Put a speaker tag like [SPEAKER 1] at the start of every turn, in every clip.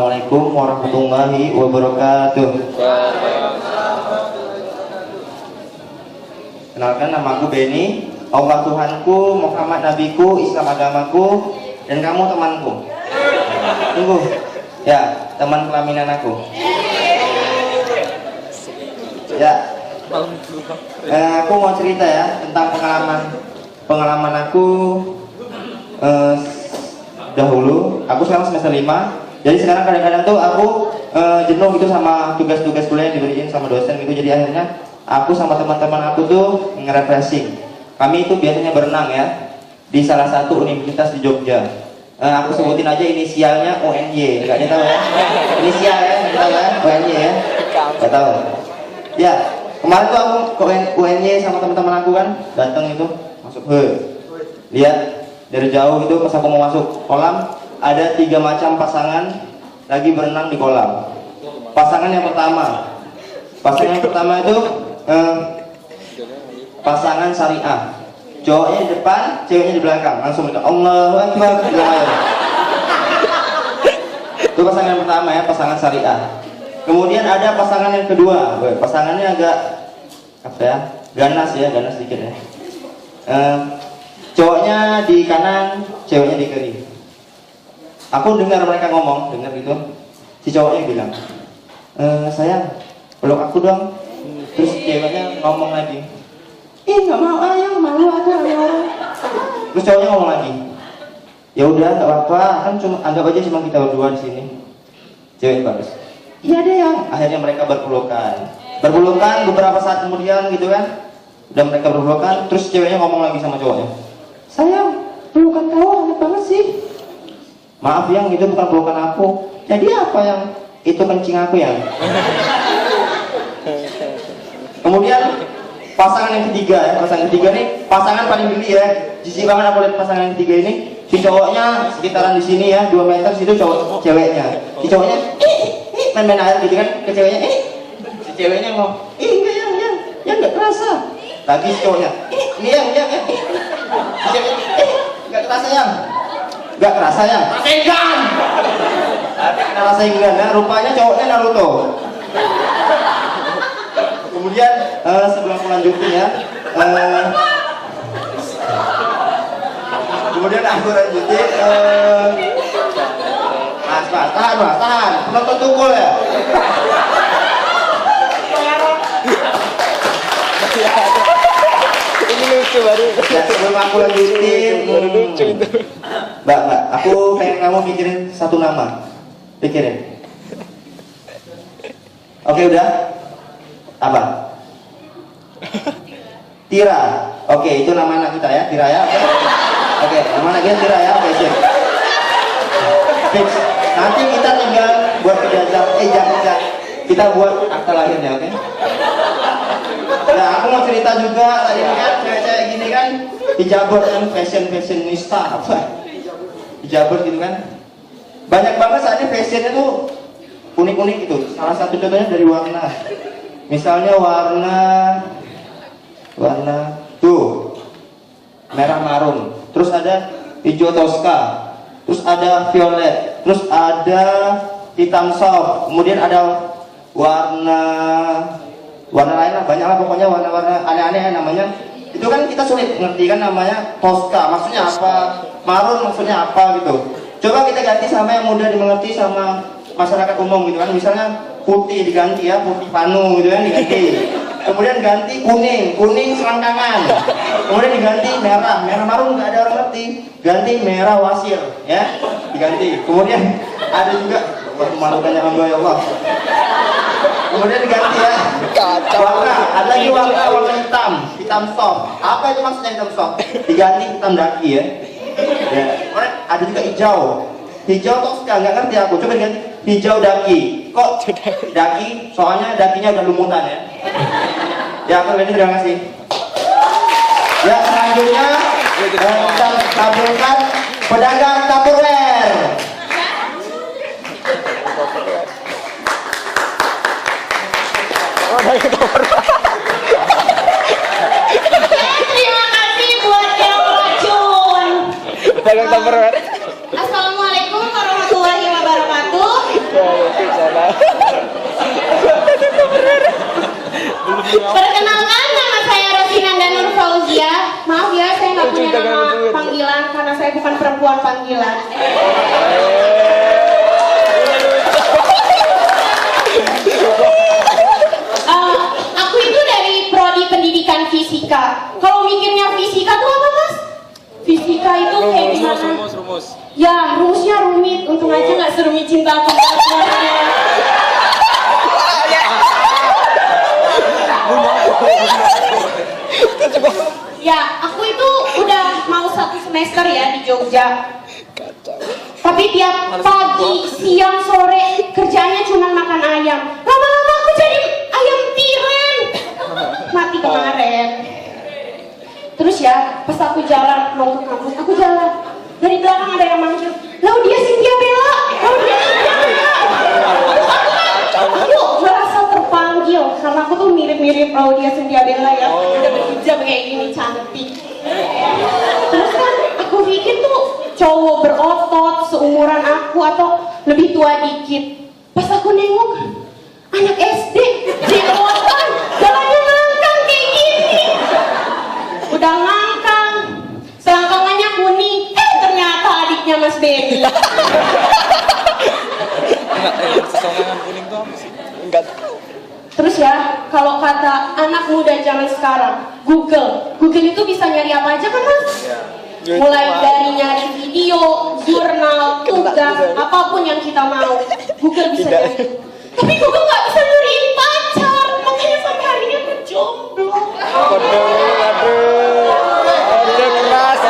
[SPEAKER 1] Assalamualaikum warahmatullahi wabarakatuh. Kenalkan, nama aku Benny. Allah Tuhanku, Muhammad Nabiku, Islam agamaku, dan kamu temanku. Tunggu, ya, teman kelaminan aku. Ya, aku mau cerita ya tentang pengalaman aku dahulu. Aku sekarang semester 5. Jadi sekarang kadang-kadang tuh aku jenuh gitu sama tugas-tugas kuliah yang diberiin sama dosen gitu. Jadi akhirnya aku sama teman-teman aku tuh nge-refreshing. Kami itu biasanya berenang ya di salah satu universitas di Jogja. Aku sebutin aja inisialnya UNY. Nggak ada tahu ya? Inisial ya, nggak tahu ya? UNY ya? Nggak tahu. Ya, kemarin tuh aku ke UNY sama teman-teman aku kan, datang itu masuk lihat dari jauh itu pas aku mau masuk kolam, ada 3 macam pasangan lagi berenang di kolam. Pasangan yang pertama itu pasangan syariah. Cowoknya di depan, ceweknya di belakang. Langsung mereka Allahu Akbar. Itu pasangan yang pertama ya, pasangan syariah. Kemudian ada pasangan yang kedua. Pasangannya agak apa ya? Ganas sedikit ya. Cowoknya di kanan, ceweknya di kiri. Aku dengar mereka ngomong, gitu. Si cowoknya bilang, sayang, peluk aku dong. Terus ceweknya ngomong lagi, nggak mau, ayang, malu aku sama orang. Terus cowoknya ngomong lagi, ya udah, nggak apa-apa, kan cuma anggap aja cuma kita berdua di sini. Cewek bagus, iya deh yang. Akhirnya mereka berpelukan beberapa saat kemudian gitu kan. Udah mereka berpelukan, terus ceweknya ngomong lagi sama cowoknya, sayang, pelukan kau aneh banget sih. Maaf yang, itu bukan pelukan aku. Jadi apa yang itu kencing aku yang? Kemudian pasangan yang ketiga nih, pasangan paling geli ya. Jijik banget aku lihat pasangan yang ketiga ini. Si cowoknya sekitaran di sini ya, 2 meter situ ceweknya. Si cowoknya main air gitu kan ke ceweknya. Si ceweknya ngomong, enggak yang nggak kerasa. Lagi si cowoknya, yang. Si ceweknya, nggak kerasa yang. Nggak kerasa ya? Rasengan! Kena rasengan ya, rupanya cowoknya Naruto. Kemudian sebelum aku lanjutin ya, kemudian aku lanjutin, tahan, penonton tukul ya.
[SPEAKER 2] Ini lucu baru.
[SPEAKER 1] Ya, sebelum aku lanjutin,
[SPEAKER 2] baru lucu itu.
[SPEAKER 1] Mbak, aku pengen kamu pikirin satu nama. Pikirin. Oke, udah? Apa? Tira. Oke, itu nama anak kita ya, Tira ya. Oke, nama anak kita Tira ya. Oke, siap. Fix. Nanti kita tinggal buat ijazah, jangan. Kita buat akta lahirnya, oke? Nah, aku mau cerita juga. Tadi kan cewek-cewek gini kan hijabot kan, fashionista apa? Hijabot gitu kan. Banyak banget saat ini fashionnya tuh unik-unik gitu. Salah satu contohnya dari warna. Misalnya warna tuh merah marun, terus ada hijau toska, terus ada violet, terus ada hitam soft, kemudian ada warna lain lah, banyak lah pokoknya warna-warna aneh-aneh namanya. Itu kan kita sulit ngerti kan namanya toska, maksudnya apa, marun maksudnya apa gitu. Coba kita ganti sama yang mudah dimengerti sama masyarakat umum gitu kan. Misalnya putih diganti ya, putih panu gitu kan diganti. Kemudian ganti kuning selangkangan. Kemudian diganti merah marun nggak ada orang ngerti. Ganti merah wasir ya, diganti. Kemudian ada juga memalukannya hamba ya Allah. Kemudian diganti ya warna, ada lagi warna hitam soft. Apa itu maksudnya hitam soft? Diganti hitam daki ya. Kemudian ada juga hijau toska, nggak ngerti aku, coba diganti hijau daki. Kok daki? Soalnya dakinya udah lumutan ya. Ya, aku terima kasih. Ya, selanjutnya kita tampilkan pedagang Tupperware.
[SPEAKER 3] Terima kasih buat yang racun.
[SPEAKER 2] Assalamualaikum
[SPEAKER 3] Assalamualaikum warahmatullahi wabarakatuh.
[SPEAKER 2] kayak gimana?
[SPEAKER 3] Rumus.
[SPEAKER 2] Ya, rumusnya rumit. Untung aja nggak serumit cinta aku. Ya, aku itu udah mau 1 semester ya di Jogja. Tapi tiap pagi, siang, sore kerjanya cuma makan ayam. Lama-lama aku jadi ayam tiren. Mati kemarin. Terus ya, pas aku jalan mau ke kampus, aku jalan. Dari belakang ada yang manggil, Laudia Cynthia Bella, Laudia Cynthia Bella. Aku merasa terpanggil karena aku tuh mirip-mirip Laudia Cynthia Bella ya. Udah berhijab kayak gini cantik. Terus kan aku pikir tuh cowok berotot seumuran aku atau lebih tua dikit. Pas aku nengok, anak SD, jerotan, jalannya ngangkang kayak gini. Udah ngangkang, selangkangannya kuning, ternyata adiknya Mas Benny.
[SPEAKER 3] Selangkangan kuning tuh apa sih? Enggak.
[SPEAKER 2] Terus ya, kalau kata anak muda zaman sekarang, Google itu bisa nyari apa aja kan Mas?
[SPEAKER 3] Ya.
[SPEAKER 2] Mulai dari nyari video, jurnal, tugas, apapun yang kita mau, Google bisa nyari. Tapi Google nggak bisa nyariin pacar, makanya sampai hari ini aku jomblo.
[SPEAKER 3] Kode keras.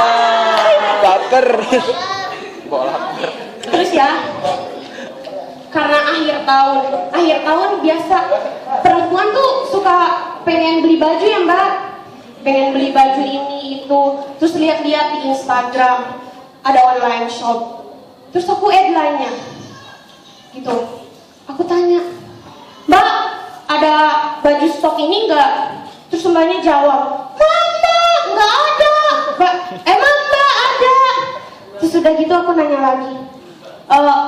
[SPEAKER 3] Baper. Bola.
[SPEAKER 2] Terus ya, karena akhir tahun biasa perempuan tuh suka pengen beli baju ya Mbak, pengen beli baju ini itu, terus lihat-lihat di Instagram ada online shop, terus aku add-line-nya gitu, aku tanya, Mbak ada baju stok ini nggak? Terus Mbaknya jawab, Mama nggak ada. Mbak, emang Mbak ada? Terus sudah gitu aku nanya lagi,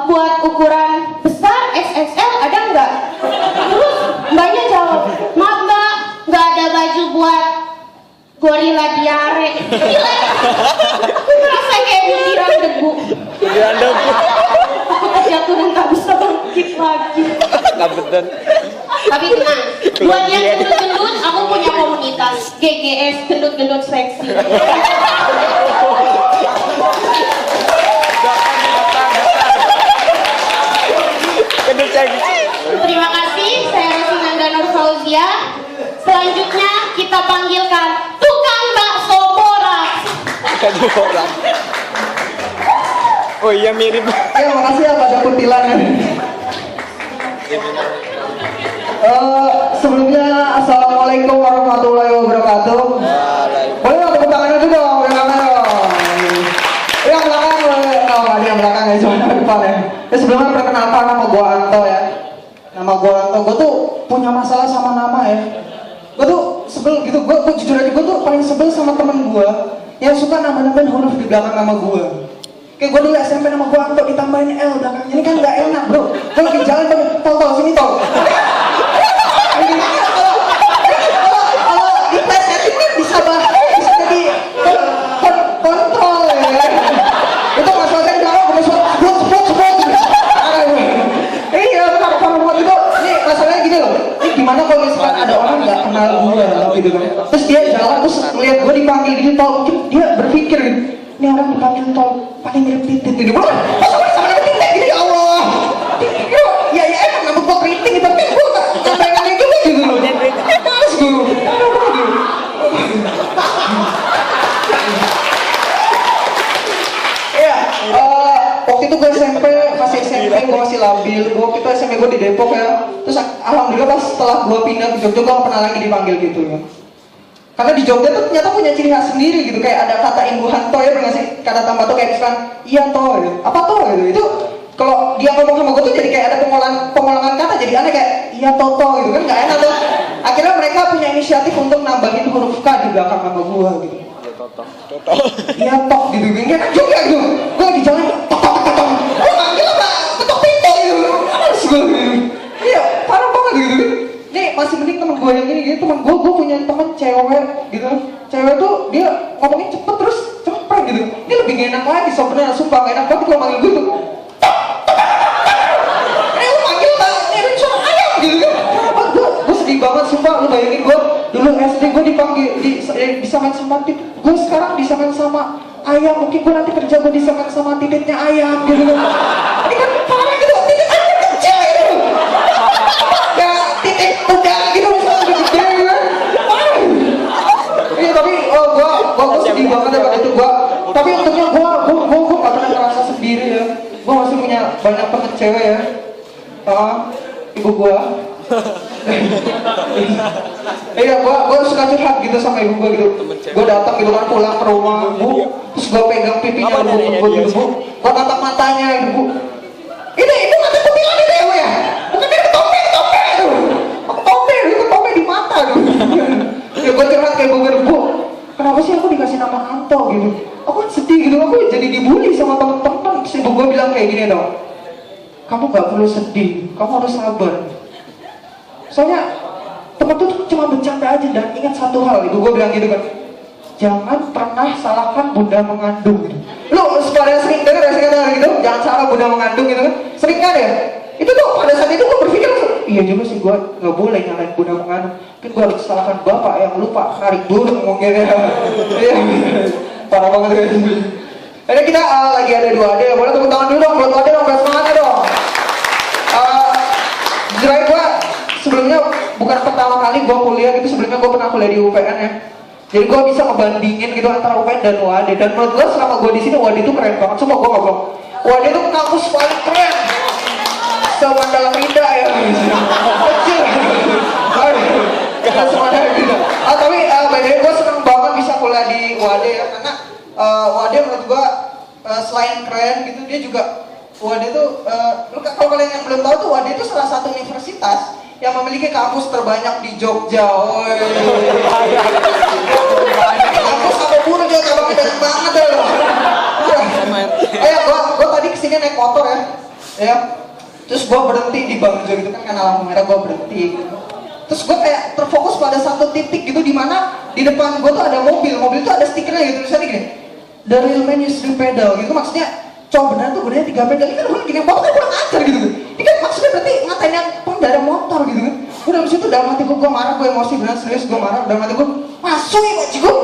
[SPEAKER 2] buat ukuran besar XXL ada nggak? Terus Mbaknya jawab, maaf Mbak, nggak ada baju buat gorila diare. Gila, aku merasa kayak butiran debu. Aku terjatuh dan tak bisa bangkit lagi. Tapi tenang, buat yang gendut-gendut, aku punya komunitas GGS, gendut-gendut seksi. Terima kasih, saya Rosinanda Nur Fauzia. Selanjutnya kita panggilkan tukang bakso borak.
[SPEAKER 3] Oh iya mirip.
[SPEAKER 4] Ya makasih ya pada kuntilanan. Sebelumnya assalamualaikum warahmatullahi wabarakatuh. Boleh nggak tepuk tangannya dulu dong, yang belakang boleh. Oh yang belakang ya, cuma depan ya. Ya sebelumnya perkenalkan, nama gua Anto ya. Nama gua Anto. Gua tuh punya masalah sama nama ya. Gua tuh sebel gitu. Gua jujur aja, gua tuh paling sebel sama temen gua yang suka nama-namain huruf di belakang nama gua. Kayak gue dulu SMP nama gue Anto ditambahin L belakangnya, ini kan gak enak bro. Gue lagi jalan tol sini tol. Kalau di setting kan bisa jadi kontrol ya. Itu masalahnya di belakang gue sebut. Iya benar, kalau buat itu, nih masalahnya gini loh. Ini gimana kalau misalkan ada orang gak kenal gue gitu kan. Terus dia jalan, terus ngeliat gue dipanggil gitu tol, mungkin dia berpikir ini orang dipanggil tol paling mirip titik gitu. Masa gue sama dengan titik ini ya Allah. Ya emang nama gue keriting tapi gue gak pengen juga gitu loh. Mas gue. Iya, waktu itu gue SMP, masih SMP gue masih labil. Waktu itu SMP gue di Depok ya. Terus alhamdulillah pas setelah gue pindah ke Jogja gue gak pernah lagi dipanggil gitu ya. Karena di Jogja tuh ternyata punya ciri khas sendiri gitu, kayak ada kata imbuhan to ya, bener gak sih? Kata tambah to kayak misalkan iya to gitu. Apa to gitu. Itu kalau dia ngomong sama gue tuh jadi kayak ada pengulangan kata, jadi aneh kayak iya to gitu kan, gak enak tuh. Akhirnya mereka punya inisiatif untuk nambahin huruf K di belakang nama gue gitu. Iya tok gitu, gak enak juga gitu. Gue lagi jalan tok. Gue manggil apa? Ketok pintu gitu. Harus gue gitu. Iya, parah banget gitu. Nih masih mending temen gue yang ini gitu, temen gue punya temen cewek gitu. Cewek tuh dia ngomongnya cepet terus cepet gitu. Ini lebih gak enak lagi sebenarnya, sumpah gak enak banget kalau manggil gue tuh. Lu manggil ini suara ayam gitu kan. Gue sedih banget sumpah, lu bayangin gue dulu SD gue dipanggil disamain sama tip, gue sekarang disamain sama ayam. Mungkin gue nanti ke gue disekat sama titiknya ayam gitu kan. Ini kan parah gitu, titik ayam kecil gitu. Ya titik kuda gitu misalnya udah gede gitu kan. Parah. Iya tapi gue sedih banget ya pada itu gue. Tapi untungnya gue gak pernah ngerasa sendiri ya. Gue masih punya banyak temen cewek ya. Ibu gue. Iya, gue suka curhat gitu sama ibu gue gitu. Gue datang gitu kan pulang ke rumah, Bu, terus gue pegang pipinya Bu gitu, Bu. Gue tatap matanya, Bu. Ini ibu mata kutilan itu ya, Bu ya? Bukan dia ketombe tuh. Ketombe di mata gitu. Ya gue curhat kayak Bu, kenapa sih aku dikasih nama Anto gitu? Aku kan sedih gitu, aku jadi dibully sama temen-temen. Terus ibu gue bilang kayak gini dong, kamu gak perlu sedih, kamu harus sabar. Soalnya temen tuh cuma bercanda aja dan ingat satu hal, ibu gue bilang gitu kan, jangan pernah salahkan bunda mengandung gitu. Lu pada sering dengar ya kata gitu, jangan salah bunda mengandung gitu kan, sering kan ya? Itu tuh pada saat itu gue berpikir, iya juga sih gue nggak boleh nyalain bunda mengandung, mungkin gue harus salahkan bapak yang lupa narik burung mungkin ya. Iya, parah banget kan. Ini kita lagi ada 2 ade, boleh tepuk tangan dulu dong buat 2 ade dong, semangat dong. Jujur aja gue sebelumnya bukan pertama kali gue kuliah gitu, sebelumnya gue pernah kuliah di UPN ya. Jadi gue bisa ngebandingin gitu antara UPN dan UAD. Dan menurut gue selama gue di sini UAD itu keren banget. Semua gue ngomong, UAD itu kampus paling keren. Semandalang Rinda ya. Kecil. Karena semandalang Rinda. Tapi bedanya gue seneng banget bisa kuliah di UAD ya, karena UAD menurut gue selain keren gitu, dia juga UAD itu kalau kalian yang belum tahu tuh, UAD itu salah satu universitas yang memiliki kampus terbanyak di Jogja. Kampus apa pun dia cabangnya banyak banget loh. Gue tadi kesini naik motor ya. Terus gue berhenti di Bangjo gitu kan, karena lampu merah gue berhenti gitu. Terus gue kayak terfokus pada satu titik gitu, di mana di depan gue tuh ada mobil itu ada stikernya gitu, tulisannya gini, the real man is 3 pedal gitu, maksudnya cowok benar tuh benernya 3 pedal. Ini kan gue gini, bapak kan kurang ajar gitu. Ini kan maksudnya berarti ngatain yang pengendara motor gitu kan. Udah abis itu dalam hati gue marah, gue emosi beneran serius, gue marah dalam hati gue, masuk ya baju gue.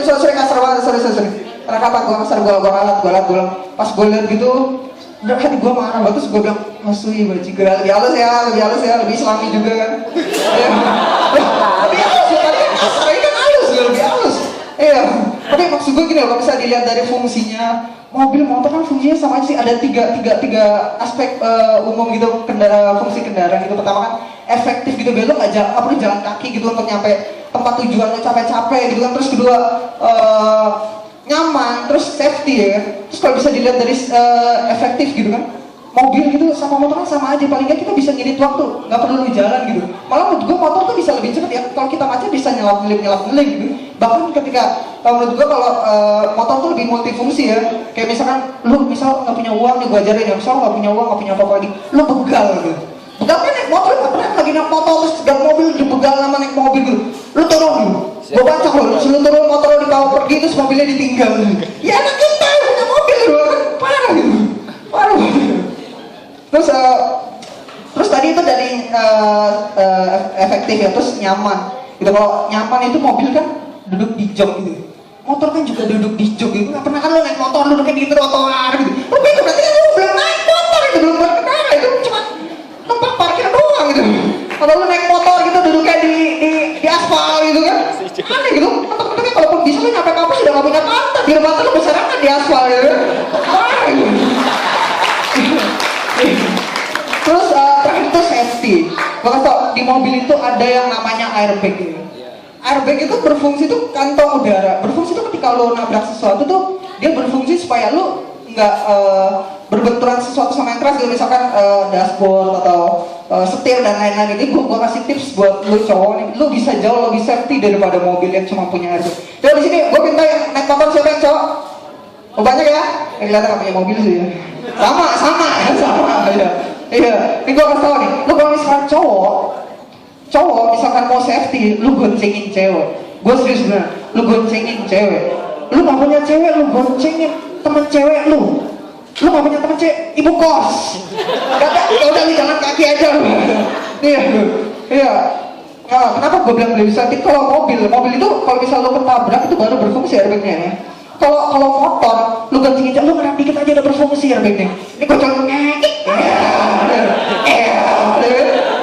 [SPEAKER 4] Sorry kasar banget, sorry. Karena apa gue kasar, gue ralat. Pas gue liat gitu, udah hati gue marah banget, terus gue bilang, masuk ya baju gue, lebih halus ya, lebih islami juga kan. Lebih halus ya, tadi kan kasar, ini kan halus ya, lebih halus. Iya, tapi maksud gue gini loh, kalau bisa dilihat dari fungsinya, mobil motor kan fungsinya sama aja sih, ada tiga aspek umum gitu, fungsi kendaraan gitu. Pertama kan efektif gitu, biar lo nggak jalan kaki gitu untuk nyampe tempat tujuan lo capek-capek gitu kan. Terus kedua nyaman, terus safety ya. Terus kalau bisa dilihat dari efektif gitu kan, mobil gitu sama motor kan sama aja, paling nggak kita bisa ngirit waktu, nggak perlu jalan gitu. Malah menurut gue motor tuh bisa lebih cepat ya, kalau kita macet bisa nyelap-nyelip gitu. Bahkan ketika menurut gue kalau motor tuh lebih multifungsi ya, kayak misalkan lu nggak punya uang nih, gue ajarin ya, misal nggak punya uang, nggak punya apa-apa lagi, lu begal gitu. Begal kan naik motor, nggak pernah lagi naik motor terus gang mobil dibegal sama naik mobil gitu. Lu turun gitu, gue bancak lu turun motor lu dibawa pergi terus mobilnya ditinggal. Ya anak kita punya mobil gitu kan, parah gitu, parah. Terus tadi itu dari efektif ya, terus nyaman gitu. Kalau nyaman itu mobil kan duduk di jok gitu, motor kan juga duduk di jok gitu. Nggak pernah kan lo naik motor duduknya di trotoar gitu, lo itu berarti kan lo belum naik motor, itu belum berkendara, itu cuma tempat parkir doang gitu. Kalau lo naik motor gitu duduknya di aspal gitu kan, aneh gitu. Mentok-mentoknya kalaupun bisa lo nyampe kampus sudah nggak punya pantat, di rumah lo berserakan di aspal gitu kan, aneh gitu. Terus terakhir itu safety. Bahkan di mobil itu ada yang namanya airbag gitu. Airbag itu berfungsi tuh kantong udara. Berfungsi tuh ketika lo nabrak sesuatu tuh dia berfungsi supaya lo nggak berbenturan sesuatu sama yang keras gitu. Misalkan dashboard atau setir dan lain-lain. Ini gue kasih tips buat lo cowok nih. Lo bisa jauh lebih safety daripada mobil yang cuma punya airbag. Coba di sini gue minta yang naik motor siapa yang cowok? Oh banyak ya? Yang kelihatan nggak punya mobil sih ya. Sama ya. Iya, ini gue kasih tau nih, lu kalau misalkan cowok misalkan mau safety, lu goncengin cewek. Gue serius bener, lu goncengin cewek. Lu gak punya cewek, lu goncengin temen cewek lu. Lu gak punya temen cewek, ibu kos. Ya udah lu jalan kaki aja lu. Iya. Nah, kenapa gue bilang lebih safety? Kalau mobil itu kalau misalnya lu ketabrak itu baru berfungsi airbagnya ya. kalau motor lu ganti injak lu ngerem dikit aja udah berfungsi ya begini. Ini gue coba ngekik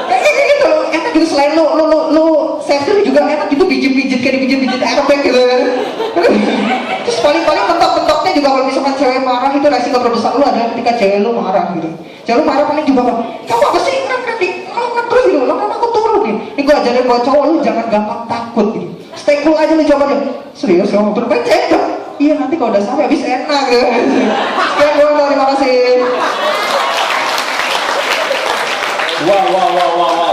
[SPEAKER 4] kayak gitu. Enak juga selain lu safety juga enak gitu, pijit-pijit kayak dipijit-pijit airbag gitu kan. Terus paling-paling mentok-mentoknya juga kalau misalkan cewek marah itu resiko terbesar lu adalah ketika cewek lu marah gitu. Cewek lu marah paling juga apa? Kamu apa sih ngerem terus gitu, lama-lama aku turun nih. Ini gue ajarin buat cowok lu jangan gampang takut gitu. Stay cool aja lu jawab aja. Serius kamu turun main cewek? Iya nanti kalau udah sampai habis enak gitu. Sekian doang, terima kasih.
[SPEAKER 1] Wow.